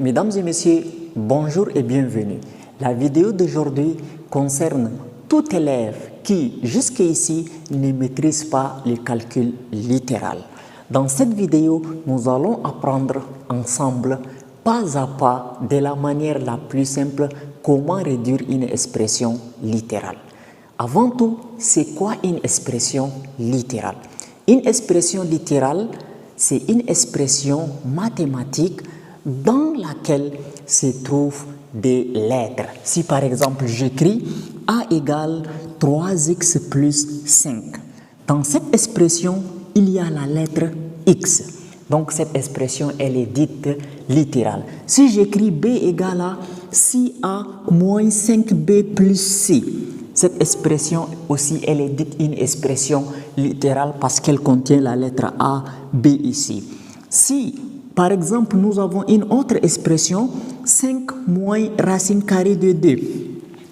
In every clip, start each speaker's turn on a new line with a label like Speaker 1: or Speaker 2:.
Speaker 1: Mesdames et messieurs, bonjour et bienvenue. La vidéo d'aujourd'hui concerne tout élève qui, jusqu'ici, ne maîtrise pas le calcul littéral. Dans cette vidéo, nous allons apprendre ensemble, pas à pas, de la manière la plus simple, comment réduire une expression littérale. Avant tout, c'est quoi une expression littérale? Une expression littérale, c'est une expression mathématique dans laquelle se trouvent des lettres. Si par exemple j'écris A égale 3x plus 5, dans cette expression, il y a la lettre X. Donc cette expression, elle est dite littérale. Si j'écris B égale à 6A moins 5B plus C, cette expression aussi, elle est dite une expression littérale parce qu'elle contient la lettre A, B ici. Si, par exemple, nous avons une autre expression, 5 moins racine carrée de 2.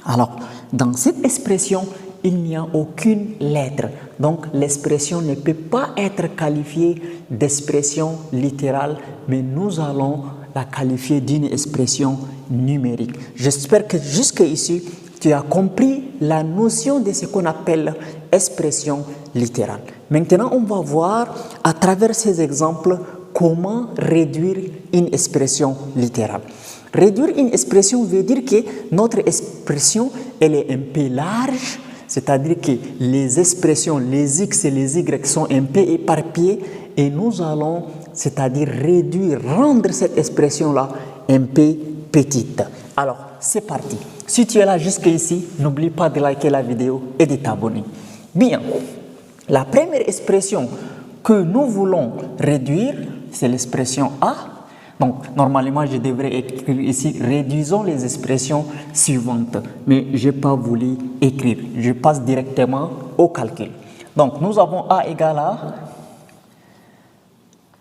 Speaker 1: Alors, dans cette expression, il n'y a aucune lettre. Donc, l'expression ne peut pas être qualifiée d'expression littérale, mais nous allons la qualifier d'une expression numérique. J'espère que jusqu'ici, tu as compris la notion de ce qu'on appelle expression littérale. Maintenant, on va voir à travers ces exemples comment réduire une expression littérale. Réduire une expression veut dire que notre expression, elle est un peu large, c'est-à-dire que les expressions, les x et les y sont un peu éparpillées et nous allons, c'est-à-dire réduire, rendre cette expression-là un peu petite. Alors, c'est parti. Si tu es là jusqu'ici, n'oublie pas de liker la vidéo et de t'abonner. Bien, la première expression que nous voulons réduire, c'est l'expression A. Donc, normalement, je devrais écrire ici, réduisons les expressions suivantes. Mais je n'ai pas voulu écrire. Je passe directement au calcul. Donc, nous avons A égale à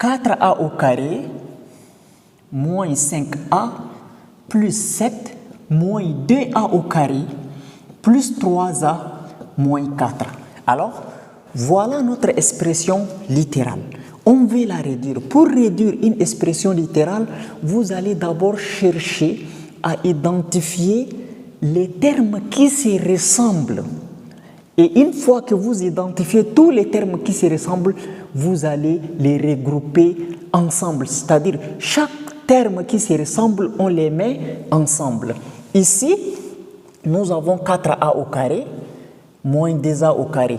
Speaker 1: 4A au carré moins 5A plus 7 moins 2A au carré plus 3A moins 4. Alors, voilà notre expression littérale. On veut la réduire. Pour réduire une expression littérale, vous allez d'abord chercher à identifier les termes qui se ressemblent. Et une fois que vous identifiez tous les termes qui se ressemblent, vous allez les regrouper ensemble. C'est-à-dire, chaque terme qui se ressemble, on les met ensemble. Ici, nous avons 4A au carré moins 2A au carré.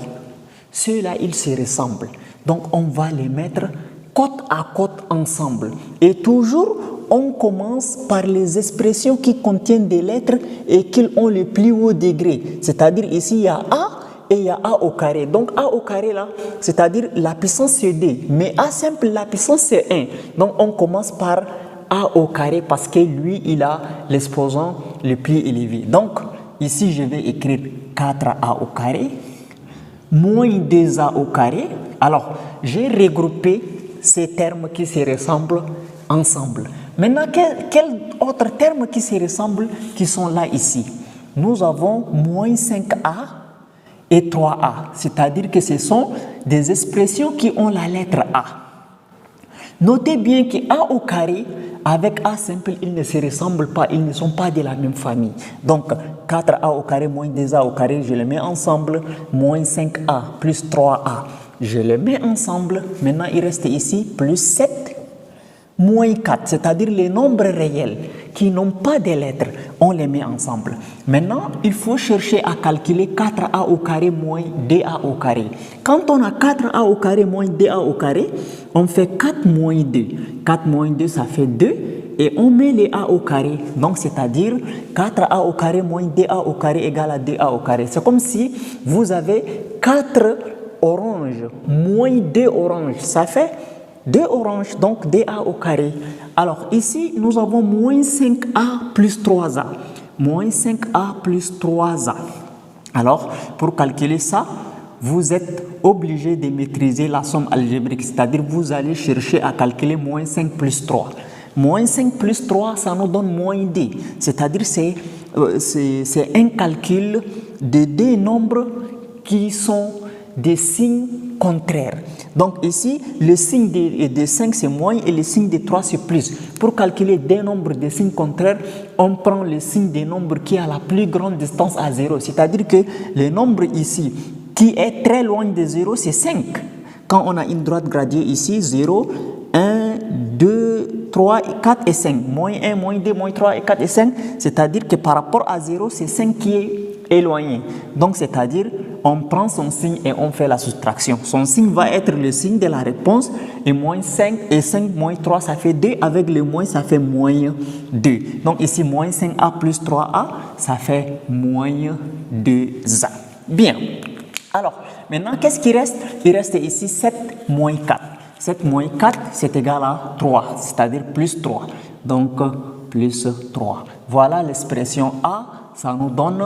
Speaker 1: Ceux-là, ils se ressemblent. Donc, on va les mettre côte à côte ensemble. Et toujours, on commence par les expressions qui contiennent des lettres et qui ont le plus haut degré. C'est-à-dire, ici, il y a A et il y a A au carré. Donc, A au carré, là, c'est-à-dire la puissance c'est 2. Mais A simple, la puissance c'est 1. Donc, on commence par A au carré parce que lui, il a l'exposant le plus élevé. Donc, ici, je vais écrire 4A au carré moins 2A au carré. Alors, j'ai regroupé ces termes qui se ressemblent ensemble. Maintenant, quels autres termes qui se ressemblent qui sont là ici? Nous avons moins 5A et 3A, c'est-à-dire que ce sont des expressions qui ont la lettre A. Notez bien que A au carré avec A simple, ils ne se ressemblent pas, ils ne sont pas de la même famille. Donc, 4A au carré moins 2A au carré, je les mets ensemble, moins 5A plus 3A, je les mets ensemble. Maintenant, il reste ici plus 7 moins 4, c'est-à-dire les nombres réels qui n'ont pas de lettres, on les met ensemble. Maintenant, il faut chercher à calculer 4A au carré moins 2A au carré. Quand on a 4A au carré moins 2A au carré, on fait 4 moins 2. 4 moins 2, ça fait 2. Et on met les A au carré. Donc, c'est-à-dire 4A au carré moins 2A au carré égale à 2A au carré. C'est comme si vous avez 4 oranges moins 2 oranges. Ça fait 2 oranges, donc 2A au carré. Alors ici, nous avons moins 5A plus 3A. Moins 5A plus 3A. Alors, pour calculer ça, vous êtes obligé de maîtriser la somme algébrique. C'est-à-dire, vous allez chercher à calculer moins 5 plus 3. Moins 5 plus 3, ça nous donne moins 2. C'est-à-dire, c'est un calcul de deux nombres qui sont des signes contraires. Donc ici, le signe de 5 c'est moins et le signe de 3 c'est plus. Pour calculer des nombres de signes contraires, on prend le signe des nombres qui a la plus grande distance à 0. C'est-à-dire que le nombre ici qui est très loin de 0, c'est 5. Quand on a une droite gradient ici, 0, 1, 2, 3, 4 et 5. Moins 1, moins 2, moins 3 et 4 et 5. C'est-à-dire que par rapport à 0, c'est 5 qui est éloigné. Donc, c'est-à-dire, on prend son signe et on fait la soustraction. Son signe va être le signe de la réponse. Et moins 5 et 5 moins 3, ça fait 2. Avec le moins, ça fait moins 2. Donc, ici, moins 5a plus 3a, ça fait moins 2a. Bien. Alors, maintenant, qu'est-ce qui reste? Il reste ici 7 moins 4. 7 moins 4, c'est égal à 3, c'est-à-dire plus 3. Donc, plus 3. Voilà l'expression A. Ça nous donne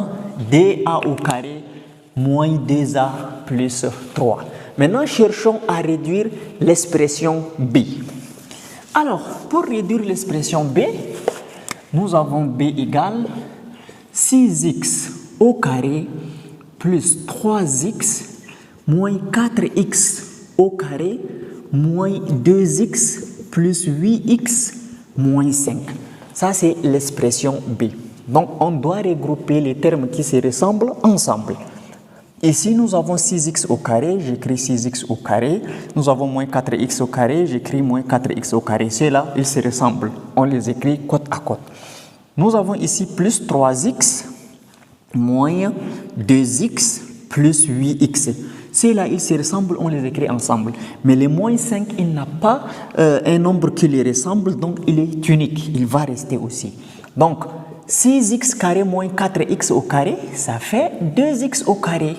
Speaker 1: 2a au carré moins 2a plus 3. Maintenant, cherchons à réduire l'expression B. Alors, pour réduire l'expression B, nous avons B égale 6x au carré plus 3x moins 4x au carré moins 2x plus 8x moins 5. Ça, c'est l'expression B. Donc, on doit regrouper les termes qui se ressemblent ensemble. Ici, nous avons 6x au carré, j'écris 6x au carré. Nous avons moins 4x au carré, j'écris moins 4x au carré. Ceux-là, ils se ressemblent. On les écrit côte à côte. Nous avons ici plus 3x moins 2x plus 8x. Ceux-là, ils se ressemblent, on les écrit ensemble. Mais le moins 5, il n'a pas un nombre qui les ressemble, donc il est unique. Il va rester aussi. Donc, 6x carré moins 4x au carré, ça fait 2x au carré.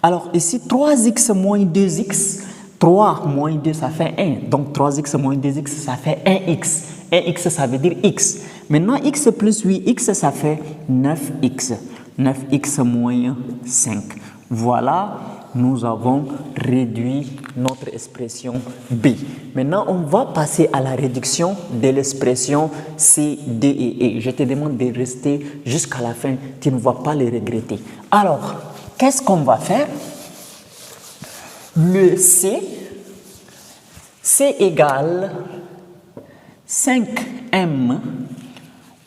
Speaker 1: Alors ici, 3x moins 2x, 3 moins 2, ça fait 1. Donc 3x moins 2x, ça fait 1x. 1x, ça veut dire x. Maintenant, x plus 8x, ça fait 9x. 9x moins 5. Voilà, nous avons réduit notre expression B. Maintenant, on va passer à la réduction de l'expression C, D et E. Je te demande de rester jusqu'à la fin, tu ne vas pas les regretter. Alors, qu'est-ce qu'on va faire? Le C égale 5m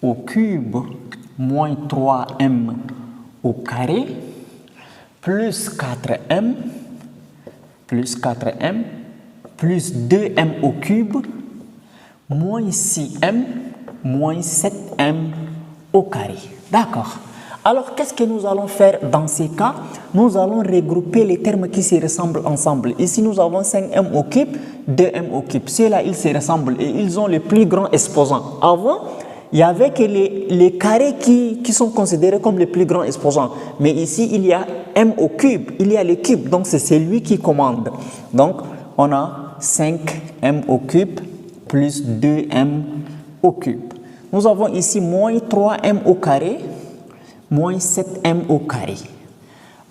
Speaker 1: au cube moins 3m au carré plus 4m plus 2m au cube moins 6m moins 7m au carré. D'accord. Alors, qu'est-ce que nous allons faire dans ces cas? Nous allons regrouper les termes qui se ressemblent ensemble. Ici, nous avons 5m au cube, 2m au cube. Ceux-là, ils se ressemblent et ils ont le plus grand exposant. Avant, il y avait que les carrés qui sont considérés comme les plus grands exposants. Mais ici, il y a m au cube, il y a le cube, donc c'est celui qui commande. Donc, on a 5m au cube plus 2m au cube. Nous avons ici moins 3m au carré, moins 7m au carré.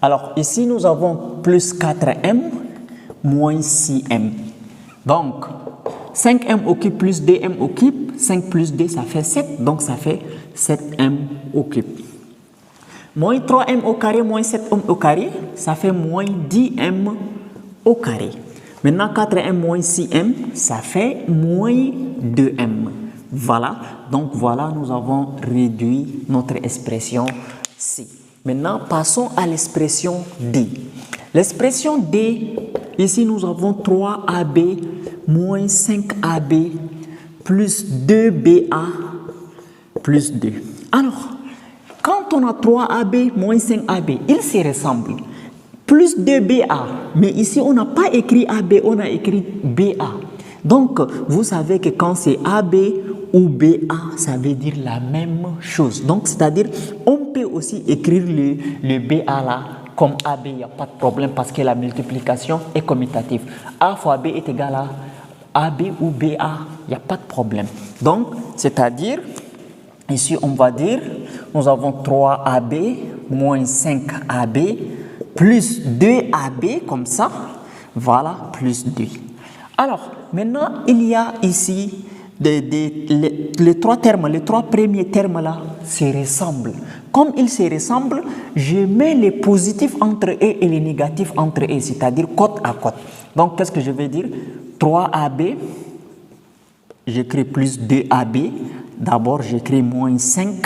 Speaker 1: Alors, ici, nous avons plus 4m, moins 6m. Donc, 5m au cube plus 2m au cube, 5 plus 2, ça fait 7, donc ça fait 7m au cube. Moins 3m au carré, moins 7m au carré, ça fait moins 10m au carré. Maintenant, 4m moins 6m, ça fait moins 2m. Voilà, donc voilà, nous avons réduit notre expression C. Maintenant, passons à l'expression D. L'expression D, ici nous avons 3AB moins 5AB plus 2BA plus 2. Alors, quand on a 3AB moins 5AB, ils se ressemblent. Plus 2BA, mais ici on n'a pas écrit AB, on a écrit BA. Donc, vous savez que quand c'est AB ou BA, ça veut dire la même chose. Donc, c'est-à-dire, on peut aussi écrire le BA là comme AB, il n'y a pas de problème parce que la multiplication est commutative. A fois B est égal à AB ou BA, il n'y a pas de problème. Donc, c'est-à-dire, ici on va dire, nous avons 3AB moins 5AB plus 2AB comme ça, voilà, plus 2. Alors, maintenant, il y a ici les trois termes, les trois premiers termes là se ressemblent. Comme ils se ressemblent, je mets les positifs entre eux et les négatifs entre eux, c'est-à-dire côte à côte. Donc, qu'est-ce que je vais dire? 3AB, j'écris plus 2AB. D'abord, j'écris moins 5,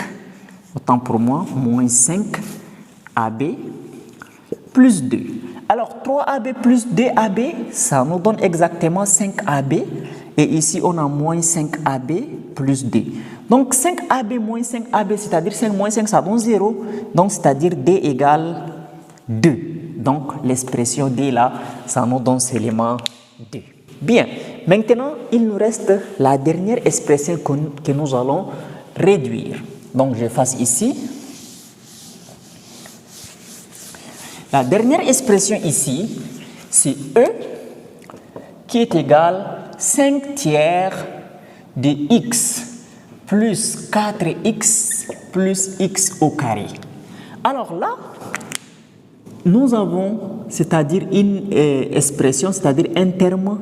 Speaker 1: autant pour moi, moins 5AB plus 2. Alors, 3AB plus 2AB, ça nous donne exactement 5AB. Et ici, on a moins 5AB plus 2. Donc, 5AB moins 5AB, c'est-à-dire 5 moins 5, ça donne 0. Donc, c'est-à-dire D égale 2. Donc, l'expression D là, ça nous donne seulement 2. Bien. Maintenant, il nous reste la dernière expression que nous allons réduire. Donc, j'efface ici. La dernière expression ici, c'est E qui est égal 5 tiers de x plus 4x plus x au carré. Alors là, nous avons, c'est-à-dire une expression, c'est-à-dire un terme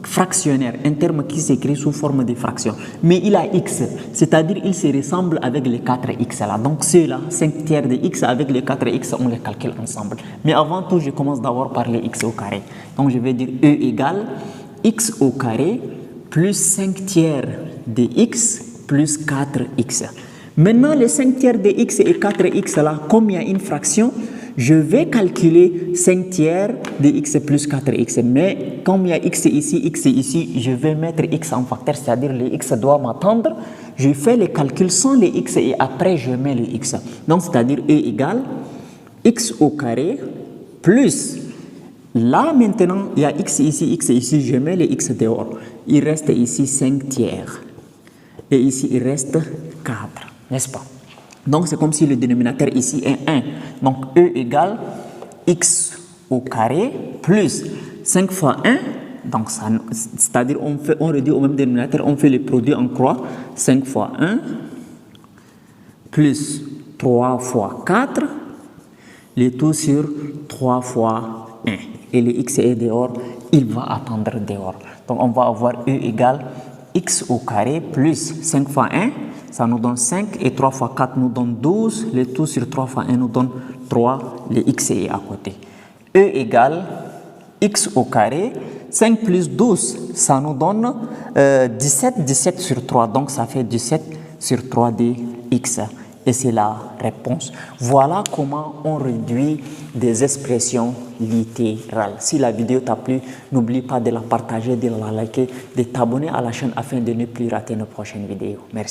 Speaker 1: fractionnaire, un terme qui s'écrit sous forme de fraction. Mais il a x, c'est-à-dire il se ressemble avec les 4x là. Donc ceux-là, 5 tiers de x avec les 4x, on les calcule ensemble. Mais avant tout, je commence d'abord par les x au carré. Donc je vais dire E égale x au carré plus 5 tiers de x plus 4x. Maintenant, les 5 tiers de x et 4x là, comme il y a une fraction, je vais calculer 5 tiers de x plus 4x. Mais comme il y a x ici, je vais mettre x en facteur, c'est-à-dire les x doivent m'attendre. Je fais les calculs sans les x et après je mets les x. Donc, c'est-à-dire E égale x au carré plus, là maintenant, il y a x ici, je mets les x dehors. Il reste ici 5 tiers. Et ici, il reste 4, n'est-ce pas? Donc, c'est comme si le dénominateur ici est 1. Donc, E égale x au carré plus 5 fois 1. Donc, c'est-à-dire on réduit au même dénominateur, on fait le produit en croix. 5 fois 1 plus 3 fois 4. Le tout sur 3 fois 1. Et le x est dehors, il va attendre dehors. Donc, on va avoir E égale x au carré plus 5 fois 1. Ça nous donne 5 et 3 fois 4 nous donne 12. Le tout sur 3 fois 1 nous donne 3. Le x est à côté. E égale x au carré. 5 plus 12, ça nous donne 17. 17 sur 3. Donc ça fait 17 sur 3 de x. Et c'est la réponse. Voilà comment on réduit des expressions littérales. Si la vidéo t'a plu, n'oublie pas de la partager, de la liker, de t'abonner à la chaîne afin de ne plus rater nos prochaines vidéos. Merci.